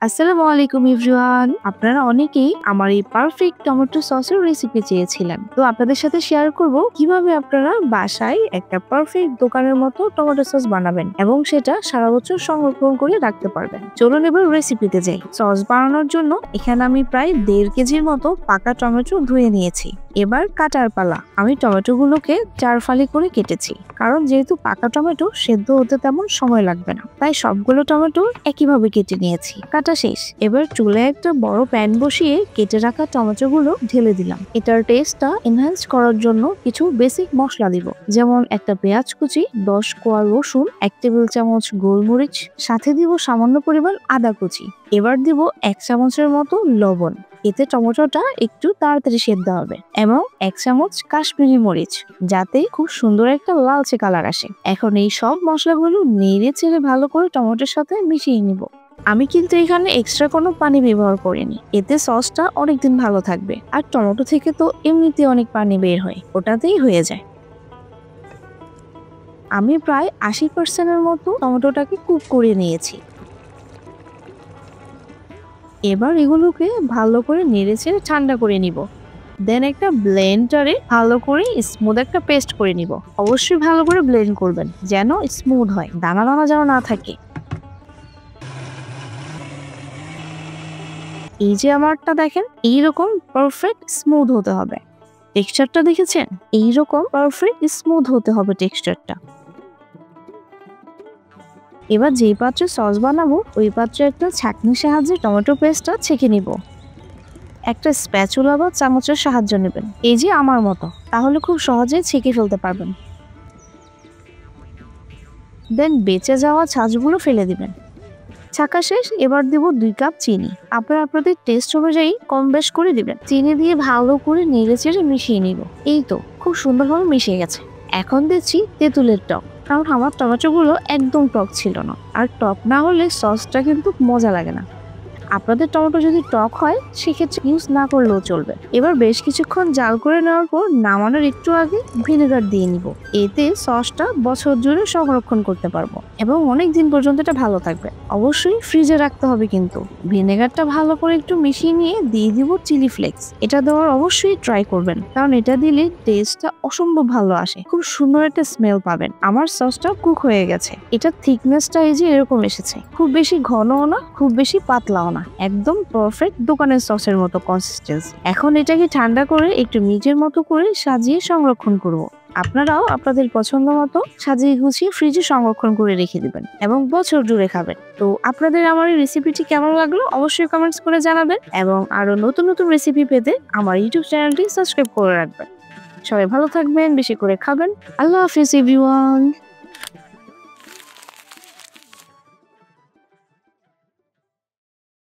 আসসালামু আলাইকুম এভরিওয়ান। আপনারা অনেকেই আমার এই পারফেক্ট টমেটো সসের রেসিপি চেয়েছিলেন। তো আপনাদের সাথে শেয়ার করব কিভাবে আপনারা বাসায় একটা পারফেক্ট দোকানের মতো টমেটো সস বানাবেন এবং সেটা সারা বছর সংরক্ষণ করে রাখতে পারবেন। চলুন এবার রেসিপিতে যাই। সস বানানোর জন্য এখানে আমি প্রায় 1.5 কেজির মতো পাকা টমেটো ধুয়ে নিয়েছি। এবার কাটার পালা। আমি টমেটোগুলোকে 4 ফালি করে কেটেছি, কারণ যেহেতু পাকা টমেটো সেদ্ধ হতে তেমন সময় লাগবে না, তাই সবগুলো টমেটো একইভাবে কেটে নিয়েছি। কাটা শেষ। এবার চুলায় একটা বড় প্যান বসিয়ে কেটে রাখা টমেটোগুলো ঢেলে দিলাম। এটার টেস্টটা এনহ্যান্স করার জন্য কিছু বেসিক মশলা দিব, যেমন একটা পেঁয়াজ কুচি, 10 কোয়া রসুন, 1 টেবিল চামচ গোলমরিচ, সাথে দিব সামান্য পরিমাণ আদা কুচি। এবার দিব 1 চামচের মতো লবণ। এতে টমেটোটা একটু তাড়াতাড়ি সেদ্ধ হবে, এবং 1 চামচ কাশ্মীরি মরিচ, যাতে খুব সুন্দর একটা লালচে কালার আসে। এখন এই সব মশলাগুলো নেড়ে চেড়ে ভালো করে টমেটোর সাথে মিশিয়ে নিব। আমি কিন্তু এখানে এক্সট্রা কোনো পানি ব্যবহার করিনি, এতে সসটা অনেকদিন ভালো থাকবে। আর টমেটো থেকে তো এমনিতে অনেক পানি বের হয়, ওটাতেই হয়ে যায়। আমি প্রায় 80% মতো টমেটোটাকে কুক করে নিয়েছি। এবার এগুলোকে ভালো করে নেড়েচেড়ে ঠান্ডা করে নিব। দেন একটা ব্লেন্ডারে ভালো করে স্মুথ একটা পেস্ট করে নিব। অবশ্যই ভালো করে ব্লেন্ড করবেন, যেন স্মুথ হয়, দানা দানা যেন না থাকে। এই যে আমারটা দেখেন, এইরকম পারফেক্ট স্মুথ হতে হবে। টেক্সচারটা দেখেছেন? এইরকম পারফেক্ট স্মুথ হতে হবে টেক্সচারটা। এবার যেই পাত্রে সস বানাবো ওই পাত্রে একটা ছাঁকনির সাহায্যে টমেটো পেস্টটা ছেঁকে নিব। একটা স্প্যাচুলা বা চামচের সাহায্য নেবেন, এই যে আমার মতো, তাহলে খুব সহজেই ছেঁকে ফেলতে পারবেন। দেন বেঁচে যাওয়া ছাঁচগুলো ফেলে দিবেন। ছাঁকা শেষ। এবার দিব 2 কাপ চিনি। আপনারা আপনাদের টেস্ট অনুযায়ী কম বেশ করে দিবেন। চিনি দিয়ে ভালো করে নেড়ে চেড়ে মিশিয়ে নিব। এই তো খুব সুন্দরভাবে মিশে গেছে। এখন দিচ্ছি তেঁতুলের টক, কারণ আমার টমেটোগুলো একদম টক ছিল না, আর টক না হলে সসটা কিন্তু মজা লাগে না। আপনাদের টমেটো যদি টক হয় সেক্ষেত্রে ইউজ না করলেও চলবে। এবার বেশ কিছুক্ষণ জাল করে নেওয়ার পর নামানোর একটু আগে ভিনেগার দিয়ে নিব। এতে সসটা বছর জুড়ে সংরক্ষণ করতে পারবো এবং অনেক দিন পর্যন্ত এটা ভালো থাকবে। অবশ্যই ফ্রিজে রাখতে হবে কিন্তু। ভিনেগারটা ভালো করে একটু মিশিয়ে নিয়ে দিয়ে দিব চিলি ফ্লেক্স। এটা দেওয়ার অবশ্যই ট্রাই করবেন, কারণ এটা দিলে টেস্টটা অসম্ভব ভালো আসে, খুব সুন্দর একটা স্মেল পাবেন। আমার সসটা কুক হয়ে গেছে। এটার থিকনেসটা এই যে এরকম এসেছে, খুব বেশি ঘনও না, খুব বেশি পাতলাও না, একদম পারফেক্ট দোকানের সসের মতো কনসিস্টেন্সি। এখন এটাকে ঠান্ডা করে একটু নিজের মতো করে সাজিয়ে সংরক্ষণ করব। আপনারাও আপনাদের পছন্দ মতো সাজিয়ে গুছিয়ে ফ্রিজে সংরক্ষণ করে রেখে দিবেন এবং বছর জুড়ে খাবেন। তো আপনাদের আমার এই রেসিপিটি কেমন লাগলো অবশ্যই কমেন্টস করে জানাবেন, এবং আরো নতুন নতুন রেসিপি পেতে আমার ইউটিউব চ্যানেলটি সাবস্ক্রাইব করে রাখবেন। সবাই ভালো থাকবেন, বেশি করে খাবেন। আল্লাহ হাফিজ এভরিওয়ান।